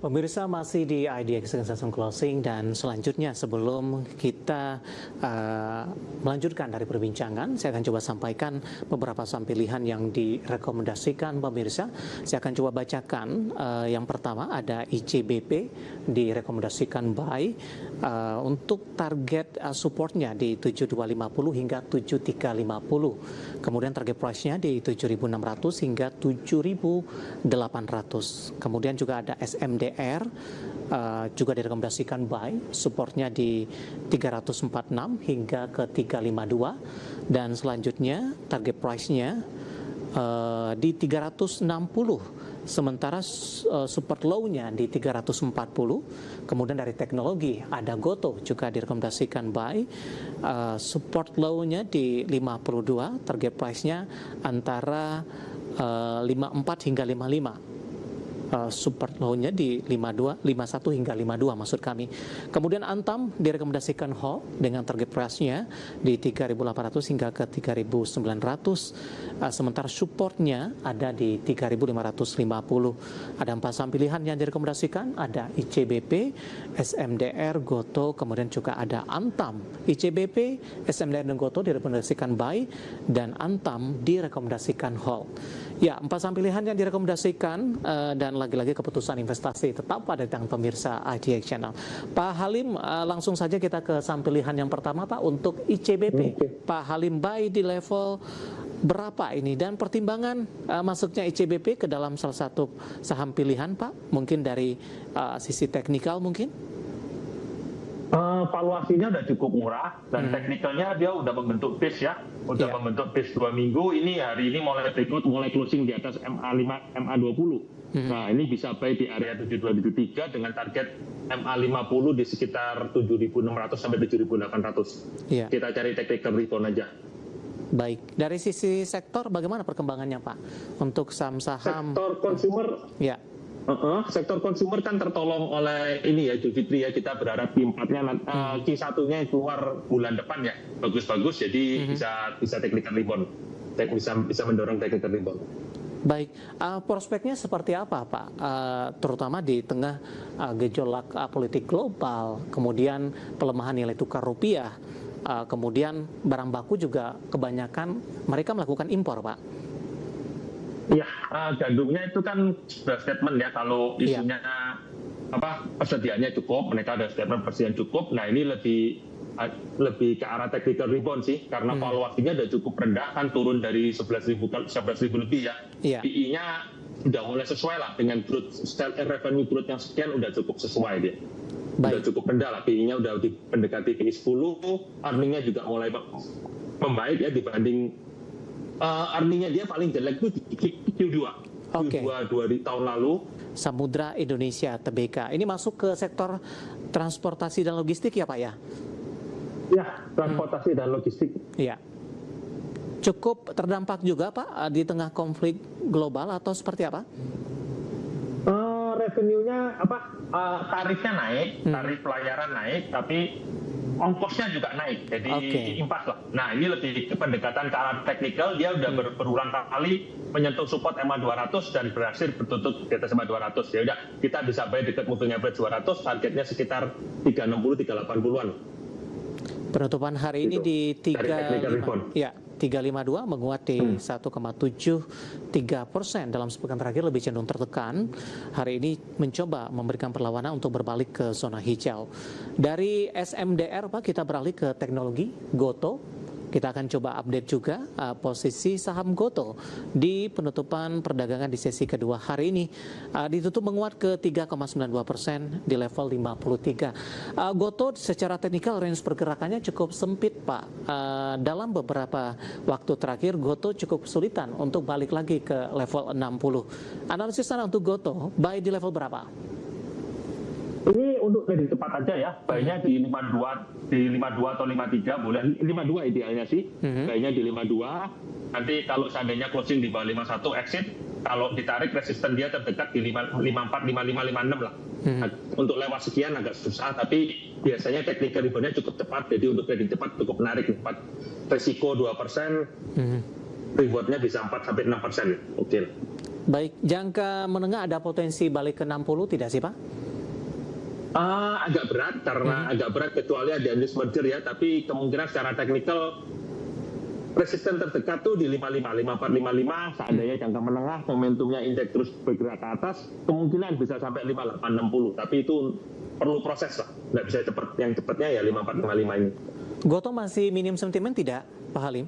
Pemirsa masih di IDX Session Closing dan selanjutnya sebelum kita melanjutkan dari perbincangan, saya akan coba sampaikan beberapa saham pilihan yang direkomendasikan pemirsa. Saya akan coba bacakan. Yang pertama ada ICBP direkomendasikan buy untuk target supportnya di 7250 hingga 7350. Kemudian target price-nya di 7600 hingga 7800. Kemudian juga ada SMDR juga direkomendasikan buy, supportnya di 346 hingga ke 352, dan selanjutnya target price-nya di 360, sementara support low-nya di 340. Kemudian dari teknologi ada Goto juga direkomendasikan buy, support low-nya di 52, target price-nya antara 54 hingga 55. Support low-nya di 51 hingga 52 maksud kami. Kemudian Antam direkomendasikan hold dengan target price-nya di 3.800 hingga ke 3.900. Sementara supportnya ada di 3.550. Ada 4 saham pilihan yang direkomendasikan, ada ICBP, SMDR, Goto, kemudian juga ada Antam. ICBP, SMDR dan Goto direkomendasikan buy dan Antam direkomendasikan hold. Ya, 4 saham pilihan yang direkomendasikan dan lagi-lagi keputusan investasi tetap pada tangan pemirsa IDX Channel. Pak Halim, langsung saja kita ke saham pilihan yang pertama Pak untuk ICBP. Pak Halim, buy di level berapa ini dan pertimbangan masuknya ICBP ke dalam salah satu saham pilihan Pak? Mungkin dari sisi teknikal mungkin? Valuasinya udah cukup murah dan teknikalnya dia udah membentuk base ya, membentuk base 2 minggu. Ini hari ini mulai closing di atas MA5, MA20. Nah ini bisa buy di area 7273 dengan target MA50 di sekitar 7.600 sampai 7.800. Kita cari technical rebound aja. Baik, dari sisi sektor bagaimana perkembangannya Pak untuk saham-saham sektor consumer? Ya. Sektor konsumer kan tertolong oleh ini ya, Idul Fitri ya, kita berharap Q4-nya Q1-nya keluar bulan depan ya, bagus-bagus, jadi bisa technical rebound, bisa mendorong technical rebound. Baik, prospeknya seperti apa Pak? Terutama di tengah gejolak politik global, kemudian pelemahan nilai tukar rupiah, kemudian barang baku juga kebanyakan mereka melakukan impor Pak. Ya, gandumnya itu kan sudah statement ya, kalau isunya persediaannya cukup, mereka ada statement persediaan cukup. Nah ini lebih ke arah technical rebound sih, karena valuasinya udah cukup rendah kan, turun dari 11.000 lebih ya. PE-nya udah mulai sesuai lah dengan revenue growth yang sekian, udah cukup sesuai dia. Udah cukup rendah lah, PE-nya udah mendekati PE 10, earning-nya juga mulai membaik ya dibanding earning-nya dia paling jelek itu di Q2. Q2 tahun lalu. Samudra Indonesia Tbk. Ini masuk ke sektor transportasi dan logistik ya Pak ya? Ya, transportasi dan logistik. Ya. Cukup terdampak juga Pak di tengah konflik global atau seperti apa? Revenue-nya tarifnya naik, tarif pelayaran naik, tapi ongkosnya juga naik, jadi impas lah. Nah ini lebih ke pendekatan ke arah teknikal, dia udah berulang kali menyentuh support MA 200 dan berhasil bertutup di atas MA 200. Ya udah, kita bisa buy dekat moving average 200, targetnya sekitar 360-380-an. Penutupan hari ini di 352 menguat di 1,73% dalam sepekan terakhir, lebih cenderung tertekan. Hari ini mencoba memberikan perlawanan untuk berbalik ke zona hijau. Dari SMDR Pak, kita beralih ke teknologi Goto. Kita akan coba update juga posisi saham Goto di penutupan perdagangan di sesi kedua hari ini. Ditutup menguat ke 3,92% di level 53. Goto secara teknikal range pergerakannya cukup sempit Pak. Dalam beberapa waktu terakhir Goto cukup kesulitan untuk balik lagi ke level 60. Analisis Anda untuk Goto, buy di level berapa? Ini untuk trading tepat aja ya, buy-nya di 52 atau 53, boleh 52 idealnya sih, buy-nya di 52. Nanti kalau seandainya closing di bawah 51 exit, kalau ditarik resisten dia terdekat di 54, 55, 56 lah. Untuk lewat sekian agak susah, tapi biasanya technical rebound-nya cukup cepat, jadi untuk trading cepat cukup menarik. Resiko 2%, reward-nya bisa 4-6%. Oke. Baik, jangka menengah ada potensi balik ke 60 tidak sih Pak? Agak berat karena agak berat kecuali ada news merger ya, tapi kemungkinan secara teknikal resisten terdekat tuh di 5455, seandainya jangka menengah momentumnya indeks terus bergerak ke atas, kemungkinan bisa sampai 5860, tapi itu perlu proses lah, nggak bisa cepat, yang cepatnya ya 5455 ini. Gotoh masih minim sentimen tidak Pak Halim?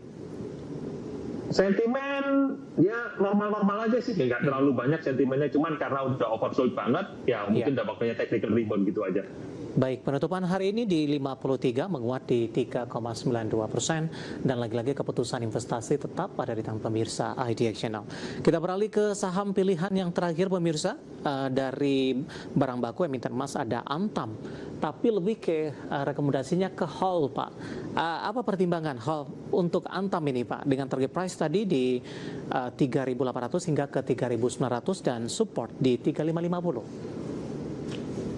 Sentimen ya normal-normal aja sih, nggak terlalu banyak sentimennya, cuman karena udah oversold banget, ya mungkin dampaknya technical rebound gitu aja. Baik, penutupan hari ini di 53 menguat di 3,92% dan lagi-lagi keputusan investasi tetap ada di tangan pemirsa IDX Channel. Kita beralih ke saham pilihan yang terakhir pemirsa, dari barang baku emiten emas ada Antam, tapi lebih ke rekomendasinya ke Hall Pak. Apa pertimbangan Hall untuk Antam ini Pak dengan target price tadi di 3.800 hingga ke 3.900 dan support di 3.550?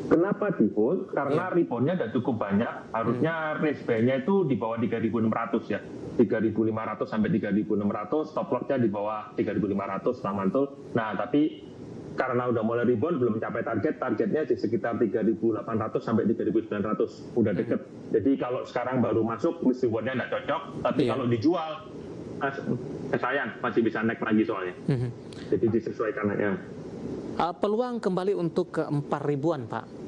Kenapa di hold? Karena reboundnya udah cukup banyak. Harusnya range band-nya itu di bawah 3.600 ya. 3.500 sampai 3.600. Stop loss-nya di bawah 3.500 setelah mantul. Nah, tapi karena udah mulai rebound belum mencapai target. Targetnya di sekitar 3.800 sampai 3.900. Udah deket. Jadi kalau sekarang baru masuk, risk reward-nya nggak cocok. Tapi kalau dijual, sayang masih bisa naik lagi soalnya. Jadi disesuaikan aja. Peluang kembali untuk ke 4.000-an Pak?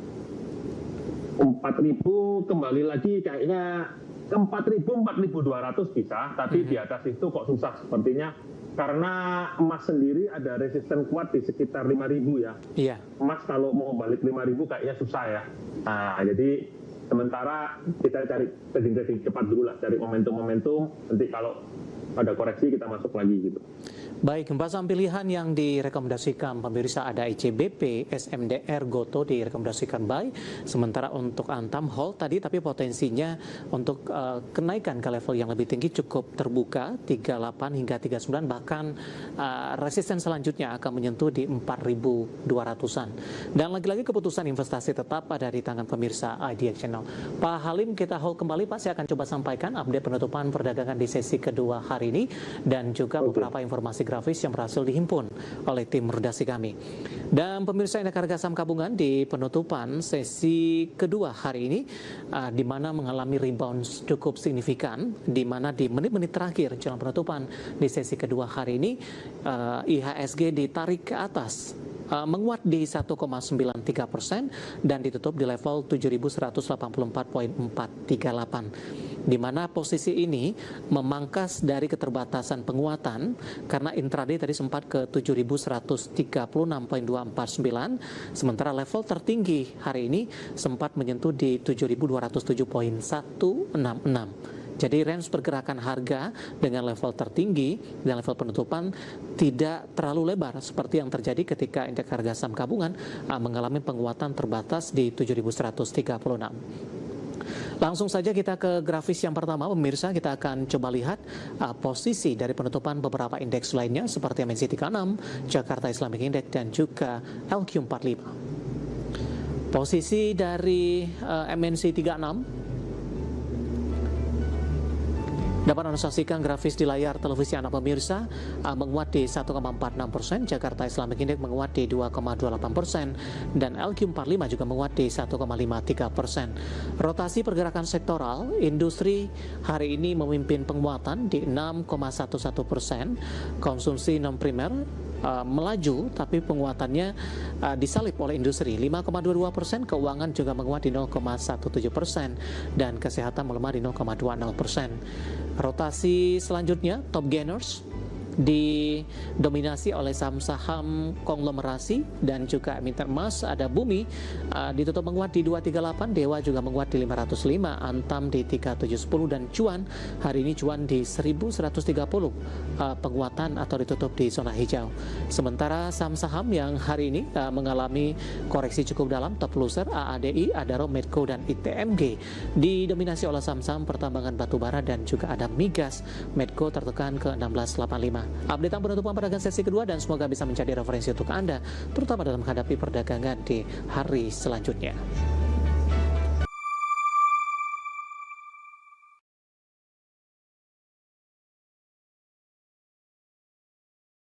4.000 kembali lagi kayaknya ke 4.000, 4.200 bisa, tapi di atas itu kok susah sepertinya karena emas sendiri ada resisten kuat di sekitar 5.000 ya. Iya. Emas kalau mau balik 5.000 kayaknya susah ya. Nah, jadi sementara kita cari trading cepat dulu lah, cari momentum-momentum, nanti kalau ada koreksi kita masuk lagi gitu. Baik, saham pilihan yang direkomendasikan pemirsa ada ICBP, SMDR, Gotoh direkomendasikan buy. Sementara untuk Antam hold tadi, tapi potensinya untuk kenaikan ke level yang lebih tinggi cukup terbuka 38 hingga 39, bahkan resisten selanjutnya akan menyentuh di 4.200-an. Dan lagi-lagi keputusan investasi tetap ada di tangan pemirsa IDX Channel. Pak Halim, kita hold kembali Pak, saya akan coba sampaikan update penutupan perdagangan di sesi kedua hari ini dan juga beberapa informasi grafis yang berhasil dihimpun oleh tim redaksi kami. Dan pemirsa indeks harga saham gabungan di penutupan sesi kedua hari ini di mana mengalami rebound cukup signifikan, di mana di menit-menit terakhir jelang penutupan di sesi kedua hari ini IHSG ditarik ke atas, menguat di 1,93% dan ditutup di level 7.184.438. Di mana posisi ini memangkas dari keterbatasan penguatan karena intraday tadi sempat ke 7.136.249, sementara level tertinggi hari ini sempat menyentuh di 7.207.166. Jadi range pergerakan harga dengan level tertinggi dan level penutupan tidak terlalu lebar seperti yang terjadi ketika indeks harga saham gabungan mengalami penguatan terbatas di 7.136. Langsung saja kita ke grafis yang pertama pemirsa, kita akan coba lihat posisi dari penutupan beberapa indeks lainnya seperti MNC 36, Jakarta Islamic Index dan juga LQ45. Posisi dari MNC 36 dapat Anda saksikan grafis di layar televisi Anda pemirsa, menguat di 1,46%, Jakarta Islamic Index menguat di 2,28%, dan LQ45 juga menguat di 1,53%. Rotasi pergerakan sektoral, industri hari ini memimpin penguatan di 6,11%, konsumsi non-primer melaju tapi penguatannya disalip oleh industri 5,22%, keuangan juga menguat di 0,17% dan kesehatan melemah di 0,20%. Rotasi selanjutnya top gainers didominasi oleh saham-saham konglomerasi dan juga emiten emas. Ada Bumi ditutup menguat di 238, Dewa juga menguat di 505, Antam di 3710 dan Cuan hari ini Cuan di 1130 penguatan atau ditutup di zona hijau. Sementara saham-saham yang hari ini mengalami koreksi cukup dalam, top loser AADI, Adaro, Medco dan ITMG didominasi oleh saham-saham pertambangan batubara dan juga ada Migas. Medco tertekan ke 1685. Update penutupan perdagangan sesi kedua dan semoga bisa menjadi referensi untuk Anda terutama dalam menghadapi perdagangan di hari selanjutnya.